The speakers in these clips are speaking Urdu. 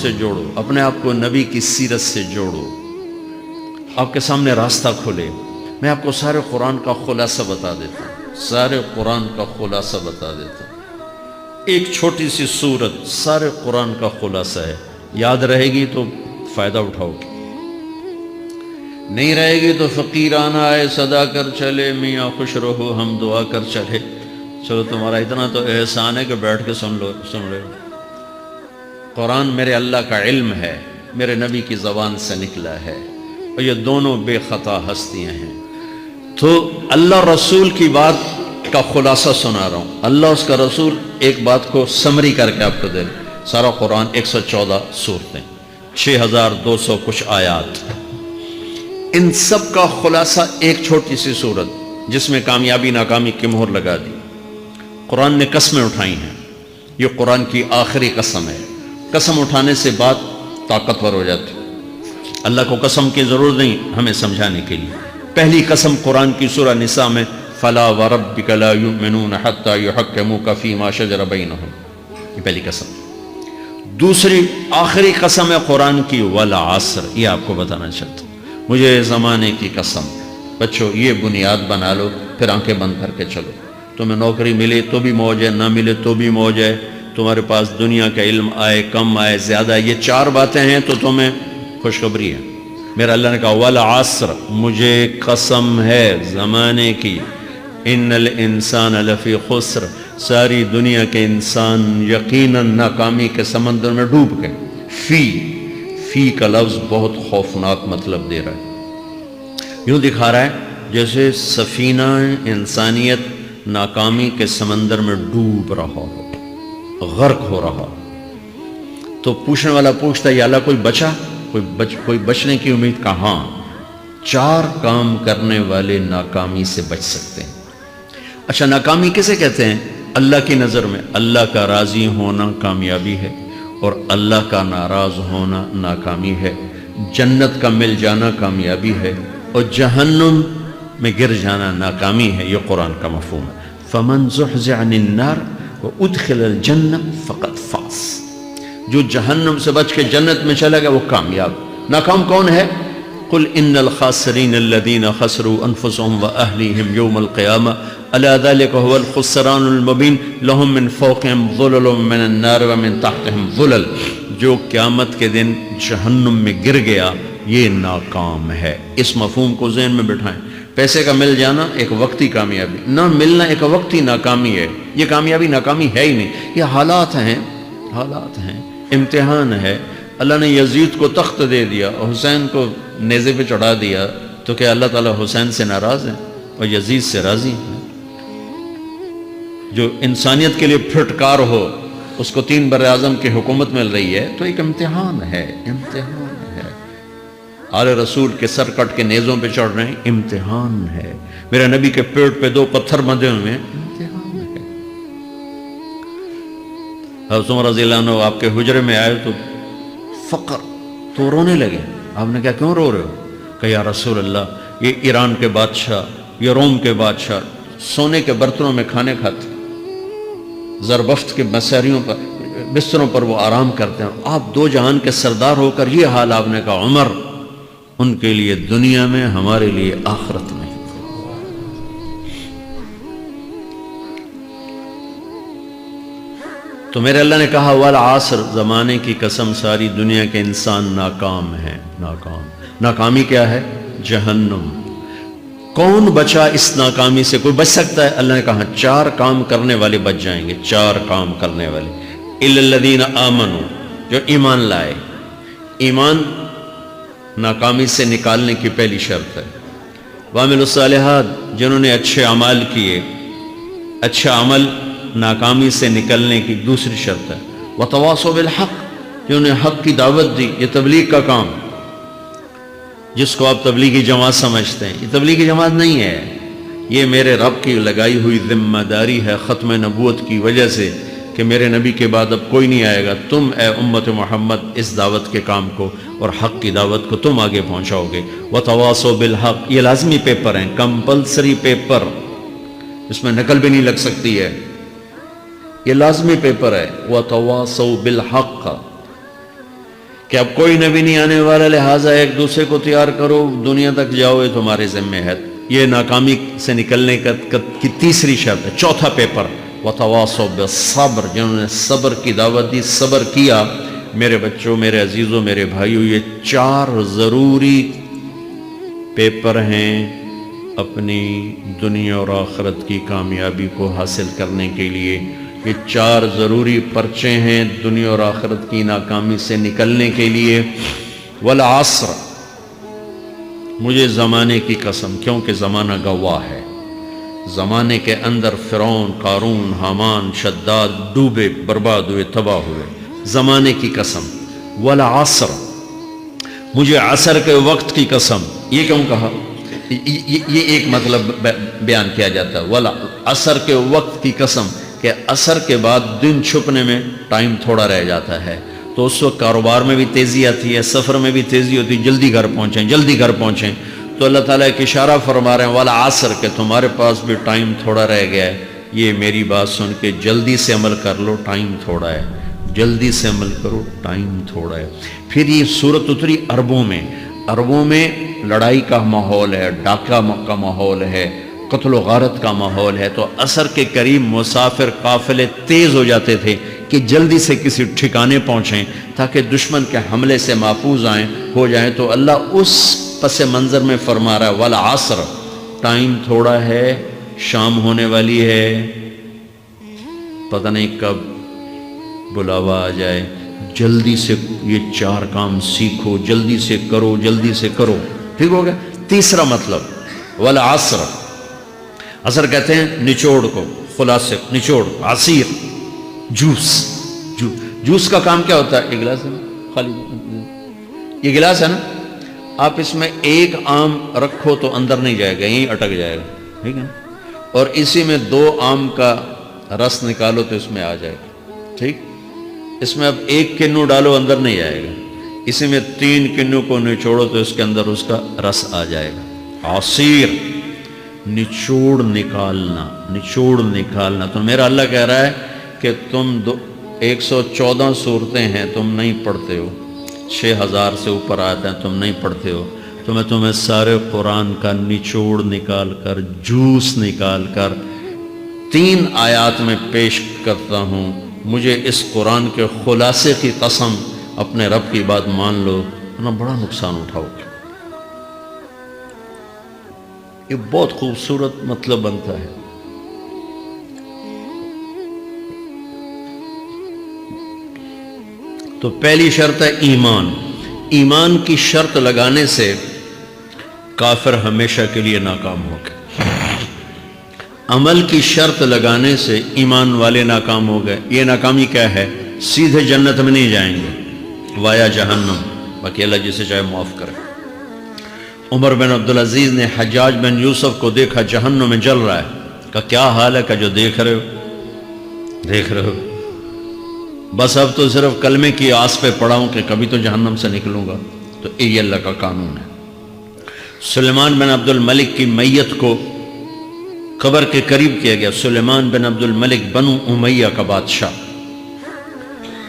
سے جوڑو، اپنے آپ کو نبی کی سیرت سے جوڑو، آپ کے سامنے راستہ کھلے۔ میں آپ کو سارے قرآن کا خلاصہ بتا دیتا ہوں، سارے قرآن کا خلاصہ بتا دیتا ہوں۔ ایک چھوٹی سی سورت سارے قرآن کا خلاصہ ہے، یاد رہے گی تو فائدہ اٹھاؤ گی، نہیں رہے گی تو فقیرانہ آئے صدا کر چلے، میاں خوش رہو ہم دعا کر چلے۔ چلو تمہارا اتنا تو احسان ہے کہ بیٹھ کے سن لے۔ قرآن میرے اللہ کا علم ہے، میرے نبی کی زبان سے نکلا ہے، اور یہ دونوں بے خطا ہستیاں ہیں۔ تو اللہ رسول کی بات کا خلاصہ سنا رہا ہوں، اللہ اس کا رسول ایک بات کو سمری کر کے آپ کو دے رہے۔ سارا قرآن 114 سورتیں، 6200 کچھ آیات، ان سب کا خلاصہ ایک چھوٹی سی سورت جس میں کامیابی ناکامی کی مہر لگا دی۔ قرآن نے قسمیں اٹھائی ہیں، یہ قرآن کی آخری قسم ہے۔ قسم اٹھانے سے بات طاقتور ہو جاتی، اللہ کو قسم کی ضرورت نہیں ہمیں سمجھانے کے لیے۔ پہلی قسم قرآن کی سورہ نساء میں فَلَا وَرَبِّكَ لَا يُؤْمِنُونَ حَتَّى يُحَكِّمُوكَ فِي مَا شَجَرَ بَيْنَهُمْ، یہ پہلی قسم۔ دوسری آخری قسم ہے قرآن کی وَالْعَصْرِ، یہ آپ کو بتانا چاہتا ہوں۔ مجھے زمانے کی قسم، بچوں یہ بنیاد بنا لو، پھر آنکھیں بند کر کے چلو۔ تمہیں نوکری ملے تو بھی موج ہے، نہ ملے تو بھی موج ہے، تمہارے پاس دنیا کا علم آئے کم آئے زیادہ، یہ چار باتیں ہیں تو تمہیں خوشخبری ہے۔ میرا اللہ نے کہا والعصر، مجھے قسم ہے زمانے کی، ان الانسان لفی خسر، ساری دنیا کے انسان یقیناً ناکامی کے سمندر میں ڈوب گئے۔ فی کا لفظ بہت خوفناک مطلب دے رہا ہے، یوں دکھا رہا ہے جیسے سفینہ انسانیت ناکامی کے سمندر میں ڈوب رہا ہو، غرق ہو رہا۔ تو پوچھنے والا پوچھتا ہے یا اللہ کوئی بچا، کوئی بچنے کی امید کہاں؟ چار کام کرنے والے ناکامی سے بچ سکتے ہیں۔ اچھا ناکامی کسے کہتے ہیں؟ اللہ کی نظر میں اللہ کا راضی ہونا کامیابی ہے، اور اللہ کا ناراض ہونا ناکامی ہے۔ جنت کا مل جانا کامیابی ہے، اور جہنم میں گر جانا ناکامی ہے، یہ قرآن کا مفہوم ہے۔ فَمَنْ زُحْزِحَ عَنِ النَّارِ وَأُدْخِلَ الْجَنَّةَ فَقَدْ فَازَ، جو جہنم سے بچ کے جنت میں چلا گیا وہ کامیاب۔ ناکام کون ہے؟ قُلْ إِنَّ الْخَاسِرِينَ الَّذِينَ خَسِرُوا أَنفُسَهُمْ وَأَهْلِيهِمْ يَوْمَ الْقِيَامَةِ أَلَا ذَلِكَ هُوَ الْخُسْرَانُ الْمُبِينُ لَهُم مِّن فَوْقِهِمْ ظُلُلٌ مِّنَ النَّارِ وَمِن تَحْتِهِمْ ظُلَلٌ، جو قیامت کے دن جہنم میں گر گیا یہ ناکام ہے۔ اس مفہوم کو ذہن میں بٹھائیں۔ پیسے کا مل جانا ایک وقتی کامیابی، نہ ملنا ایک وقتی ناکامی ہے، یہ کامیابی ناکامی ہے ہی نہیں، یہ حالات ہیں، امتحان ہے۔ اللہ نے یزید کو تخت دے دیا اور حسین کو نیزے پہ چڑھا دیا، تو کیا اللہ تعالیٰ حسین سے ناراض ہے اور یزید سے راضی ہے؟ جو انسانیت کے لیے پھٹکار ہو اس کو 3 براعظم کی حکومت مل رہی ہے تو ایک امتحان ہے۔ آل رسول کے سر کٹ کے نیزوں پہ چڑھ رہے ہیں، امتحان ہے۔ میرے نبی کے پیٹ پہ 2 پتھر بندھے ہوئے ہیں، امتحان ہے۔ حضرت عمر رضی اللہ عنہ آپ کے حجرے میں آئے تو فقر، تو رونے لگے۔ آپ نے کہا کیوں رو رہے ہو؟ کہ یا رسول اللہ یہ ایران کے بادشاہ، یہ روم کے بادشاہ سونے کے برتنوں میں کھانے کھاتے، زربفت کے بستروں پر وہ آرام کرتے ہیں، آپ 2 جہان کے سردار ہو کر یہ حال آپ نے کہا عمر، ان کے لیے دنیا میں ہمارے لیے آخرت میں۔ تو میرے اللہ نے کہا والعصر، زمانے کی قسم ساری دنیا کے انسان ناکام ہیں، ناکامی کیا ہے؟ جہنم۔ کون بچا اس ناکامی سے؟ کوئی بچ سکتا ہے؟ اللہ نے کہا 4 کام کرنے والے بچ جائیں گے، 4 کام کرنے والے۔ اِلَّا الَّذِينَ آمَنُوا، جو ایمان لائے۔ ایمان ناکامی سے نکالنے کی پہلی شرط ہے۔ وَعَمِلُوا الصَّالِحَاتِ، جنہوں نے اچھے اعمال کیے، اچھا عمل ناکامی سے نکلنے کی دوسری شرط ہے۔ وَتَوَاصَوْا بِالْحَقِّ، جنہوں نے حق کی دعوت دی، یہ تبلیغ کا کام، جس کو آپ تبلیغی جماعت سمجھتے ہیں، یہ تبلیغی جماعت نہیں ہے، یہ میرے رب کی لگائی ہوئی ذمہ داری ہے ختم نبوت کی وجہ سے کہ میرے نبی کے بعد اب کوئی نہیں آئے گا، تم اے امت محمد اس دعوت کے کام کو اور حق کی دعوت کو تم آگے پہنچاؤ گے۔ وَتَوَاصَوْا بِالْحَقِّ، یہ لازمی پیپر ہیں، کمپلسری پیپر، اس میں نقل بھی نہیں لگ سکتی ہے، یہ لازمی پیپر ہے۔ وَتَوَاصَوْا بِالْحَقِّ، کہ اب کوئی نبی نہیں آنے والا، لہٰذا ایک دوسرے کو تیار کرو، دنیا تک جاؤ، یہ تمہارے ذمہ ہے. یہ ناکامی سے نکلنے کی تیسری شرط ہے. چوتھا پیپر وتواصوا بالصبر، جنہوں نے صبر کی دعوت دی، صبر کیا. میرے بچوں، میرے عزیزوں، میرے بھائیوں، یہ 4 ضروری پیپر ہیں اپنی دنیا اور آخرت کی کامیابی کو حاصل کرنے کے لیے. یہ 4 ضروری پرچے ہیں دنیا اور آخرت کی ناکامی سے نکلنے کے لیے. والعصر، مجھے زمانے کی قسم، کیونکہ زمانہ گواہ ہے. زمانے کے اندر فرعون، قارون، حامان، شداد ڈوبے، برباد ہوئے، تباہ ہوئے. زمانے کی قسم. والعصر، مجھے عصر کے وقت کی قسم. یہ کیوں کہا؟ یہ ایک مطلب بیان کیا جاتا ہے. والعصر کے وقت کی قسم کہ عصر کے بعد دن چھپنے میں ٹائم تھوڑا رہ جاتا ہے، تو اس وقت کاروبار میں بھی تیزی آتی ہے، سفر میں بھی تیزی ہوتی ہے، جلدی گھر پہنچیں، جلدی گھر پہنچیں. تو اللہ تعالیٰ ایک اشارہ فرما رہے ہیں والعصر، کہ تمہارے پاس بھی ٹائم تھوڑا رہ گیا ہے. یہ میری بات سن کے جلدی سے عمل کر لو، ٹائم تھوڑا ہے. جلدی سے عمل کرو، ٹائم تھوڑا ہے. پھر یہ صورت اتری عربوں میں. عربوں میں لڑائی کا ماحول ہے، ڈاکہ کا ماحول ہے، قتل و غارت کا ماحول ہے. تو عصر کے قریب مسافر قافلے تیز ہو جاتے تھے کہ جلدی سے کسی ٹھکانے پہنچیں تاکہ دشمن کے حملے سے محفوظ ہو جائیں. تو اللہ اس پس منظر میں فرما رہا ہے والعصر، ٹائم تھوڑا ہے، شام ہونے والی ہے، پتہ نہیں کب بلاوا آ جائے. جلدی سے یہ 4 کام سیکھو، جلدی سے کرو، جلدی سے کرو. ٹھیک ہو گیا. تیسرا مطلب والعصر، عصر کہتے ہیں نچوڑ کو، خلاصے، نچوڑ، عصیر، جوس. جوس کا کام کیا ہوتا ہے؟ یہ گلاس ہے نا، خالی یہ گلاس ہے نا، آپ اس میں ایک آم رکھو تو اندر نہیں جائے گا، یہیں اٹک جائے گا. ٹھیک ہے. اور اسی میں 2 آم کا رس نکالو تو اس میں آ جائے گا. ٹھیک. اس میں اب 1 کنو ڈالو، اندر نہیں آئے گا. اسی میں 3 کنو کو نچوڑو تو اس کے اندر اس کا رس آ جائے گا. عصیر، نچوڑ نکالنا، نچوڑ نکالنا. تو میرا اللہ کہہ رہا ہے کہ تم 114 صورتیں ہیں تم نہیں پڑھتے ہو، 6000 سے اوپر آتے ہیں تم نہیں پڑھتے ہو. تو میں تمہیں سارے قرآن کا نچوڑ نکال کر، جوس نکال کر 3 آیات میں پیش کرتا ہوں. مجھے اس قرآن کے خلاصے کی قسم، اپنے رب کی بات مان لو ورنہ بڑا نقصان اٹھاؤ گے. یہ بہت خوبصورت مطلب بنتا ہے. تو پہلی شرط ہے ایمان. ایمان کی شرط لگانے سے کافر ہمیشہ کے لیے ناکام ہو گئے. عمل کی شرط لگانے سے ایمان والے ناکام ہو گئے. یہ ناکامی کیا ہے؟ سیدھے جنت میں نہیں جائیں گے، وایا جہنم. باقی اللہ جسے چاہے معاف کرے. عمر بن عبدالعزیز نے حجاج بن یوسف کو دیکھا جہنم میں جل رہا ہے. کہا کیا حال ہے؟ کہ جو دیکھ رہے ہو، بس اب تو صرف کلمے کی آس پہ پڑا ہوں کہ کبھی تو جہنم سے نکلوں گا. تو یہ اللہ کا قانون ہے. سلیمان بن عبد الملک کی میت کو قبر کے قریب کیا گیا. سلیمان بن عبد الملک بنو امیہ کا بادشاہ.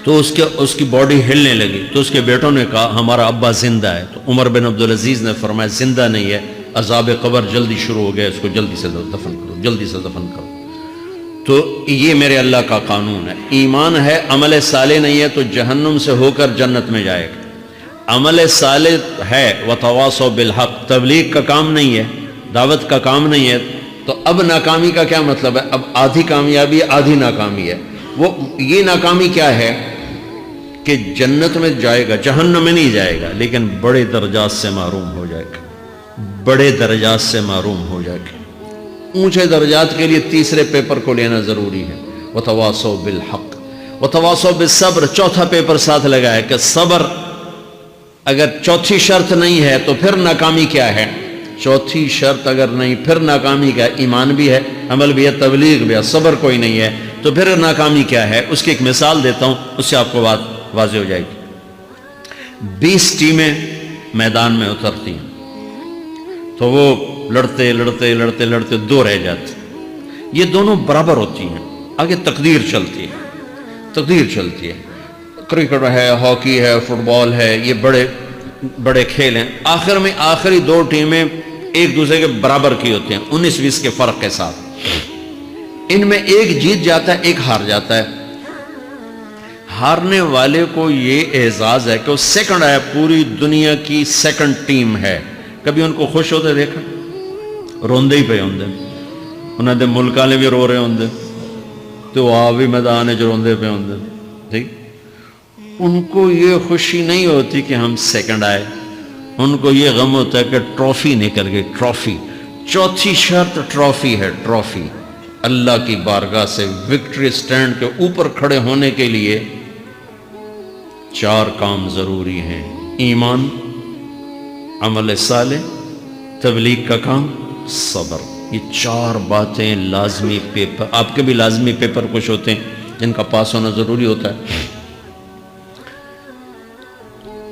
تو اس کی باڈی ہلنے لگی. تو اس کے بیٹوں نے کہا ہمارا ابا زندہ ہے. تو عمر بن عبدالعزیز نے فرمایا زندہ نہیں ہے، عذاب قبر جلدی شروع ہو گیا، اس کو جلدی سے دفن کرو، جلدی سے دفن کرو. تو یہ میرے اللہ کا قانون ہے. ایمان ہے، عمل صالح نہیں ہے تو جہنم سے ہو کر جنت میں جائے گا. عمل صالح ہے وتواصوا بالحق، تبلیغ کا کام نہیں ہے، دعوت کا کام نہیں ہے. تو اب ناکامی کا کیا مطلب ہے؟ اب آدھی کامیابی آدھی ناکامی ہے. وہ یہ ناکامی کیا ہے کہ جنت میں جائے گا، جہنم میں نہیں جائے گا، لیکن بڑے درجات سے محروم ہو جائے گا. بڑے درجات سے محروم ہو جائے گا. اونچے درجات کے لیے تیسرے پیپر کو لینا ضروری ہے. وتواصوا بالحق وتواصوا بالصبر. چوتھا پیپر ساتھ لگا ہے کہ صبر. اگر چوتھی شرط نہیں ہے تو پھر ناکامی کیا ہے؟ چوتھی شرط اگر نہیں پھر ناکامی کیا؟ ایمان بھی ہے، عمل بھی ہے، تبلیغ بھی ہے، صبر کوئی نہیں ہے تو پھر ناکامی کیا ہے؟ اس کی ایک مثال دیتا ہوں، اس سے آپ کو بات واضح ہو جائے گی. 20 ٹیمیں میدان میں اترتی ہیں تو وہ لڑتے لڑتے لڑتے لڑتے 2 رہ جاتے. یہ دونوں برابر ہوتی ہیں. آگے تقدیر چلتی ہے. کرکٹ ہے، ہاکی ہے، فٹ بال ہے، یہ بڑے بڑے کھیل ہیں، آخر میں آخری دو ٹیمیں ایک دوسرے کے برابر کی ہوتی ہیں 19-20 کے فرق کے ساتھ، ان میں ایک جیت جاتا ہے ایک ہار جاتا ہے۔ ہارنے والے کو یہ اعزاز ہے کہ وہ سیکنڈ ہے، پوری دنیا کی سیکنڈ ٹیم ہے۔ کبھی ان کو خوش ہوتے دیکھا؟ روندے ہی پہ ہوندے، انہوں نے ملک والے بھی رو رہے ہوندے تو وہ بھی میدان ہے جو روندے پہ ہوندے، ٹھیک؟ ان کو یہ خوشی نہیں ہوتی کہ ہم سیکنڈ آئے، ان کو یہ غم ہوتا ہے کہ ٹرافی نکل گئی، ٹرافی۔ چوتھی شرط ٹرافی ہے، ٹرافی۔ اللہ کی بارگاہ سے وکٹری سٹینڈ کے اوپر کھڑے ہونے کے لیے 4 کام ضروری ہیں: ایمان، عمل صالح، تبلیغ کا کام، صبر۔ یہ 4 باتیں لازمی پیپر، آپ کے بھی لازمی پیپر کچھ ہوتے ہیں جن کا پاس ہونا ضروری ہوتا ہے۔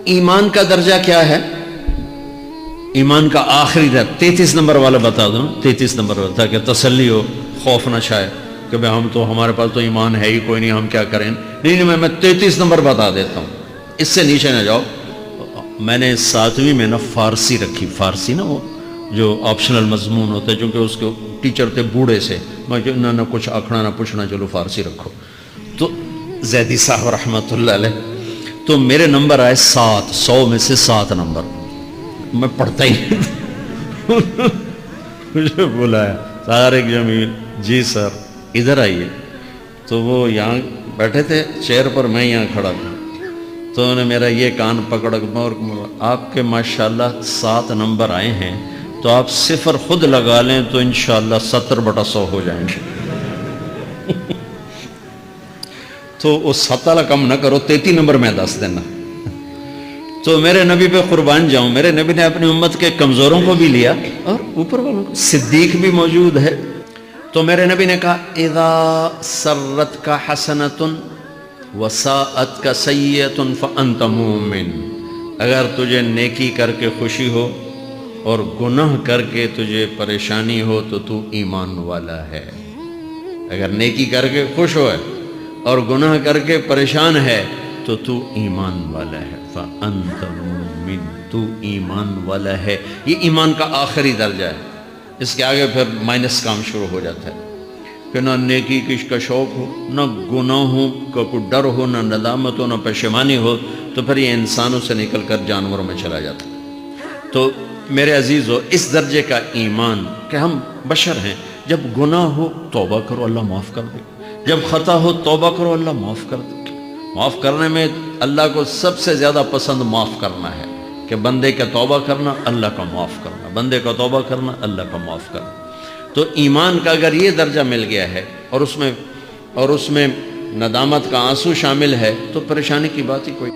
ایمان کا درجہ کیا ہے؟ ایمان کا آخری درجہ 33 نمبر والا بتا دوں، 33 نمبر والا، تاکہ تسلی ہو، خوف نہ چھائے کہ بھئی ہم تو، ہمارے پاس تو ایمان ہے ہی کوئی نہیں، ہم کیا کریں۔ نہیں، میں 33 نمبر بتا دیتا ہوں، اس سے نیچے نہ جاؤ۔ میں نے 7ویں میں نا فارسی رکھی، فارسی نا وہ جو آپشنل مضمون ہوتا ہے، چونکہ اس کے ٹیچر تھے بوڑھے سے، میں جو نہ کچھ آکھنا نہ پوچھنا، چلو فارسی رکھو۔ تو زیدی صاحب رحمۃ اللہ علیہ، تو میرے نمبر آئے 7، 100 میں سے 7 نمبر، میں پڑھتا ہی مجھے بلایا طارق جمیل، جی سر ادھر آئیے۔ تو وہ یہاں بیٹھے تھے چیئر پر، میں یہاں کھڑا تھا، تو انہوں نے میرا یہ کان پکڑ، اور آپ کے ماشاءاللہ 7 نمبر آئے ہیں، تو آپ 0 خود لگا لیں تو انشاءاللہ 70/100 ہو جائیں گے۔ تو وہ 7 والا کم نہ کرو، 33 نمبر میں 10 دینا۔ تو میرے نبی پہ قربان جاؤں، میرے نبی نے اپنی امت کے کمزوروں کو بھی لیا اور اوپر والوں کو، صدیق بھی موجود ہے۔ تو میرے نبی نے کہا اذا سرت کا حسنۃ وساءت کا سیئۃ فانت مومن، اگر تجھے نیکی کر کے خوشی ہو اور گناہ کر کے تجھے پریشانی ہو تو تو ایمان والا ہے۔ اگر نیکی کر کے خوش ہو اور گناہ کر کے پریشان ہے تو تو ایمان والا ہے، فأنت مومن، تو ایمان والا ہے۔ یہ ایمان کا آخری درجہ ہے، اس کے آگے پھر مائنس کام شروع ہو جاتا ہے کہ نہ نیکی کا شوق ہو، نہ گناہوں کا کوئی ڈر ہو، نہ ندامت ہو، نہ پشیمانی ہو، تو پھر یہ انسانوں سے نکل کر جانوروں میں چلا جاتا ہے۔ تو میرے عزیزو، اس درجے کا ایمان کہ ہم بشر ہیں، جب گناہ ہو توبہ کرو، اللہ معاف کر دے، جب خطا ہو توبہ کرو، اللہ معاف کر دے۔ معاف کرنے میں اللہ کو سب سے زیادہ پسند معاف کرنا ہے، کہ بندے کا توبہ کرنا، اللہ کا معاف کرنا، بندے کا توبہ کرنا، اللہ کا معاف کرنا۔ تو ایمان کا اگر یہ درجہ مل گیا ہے اور اس میں ندامت کا آنسو شامل ہے، تو پریشانی کی بات ہی کوئی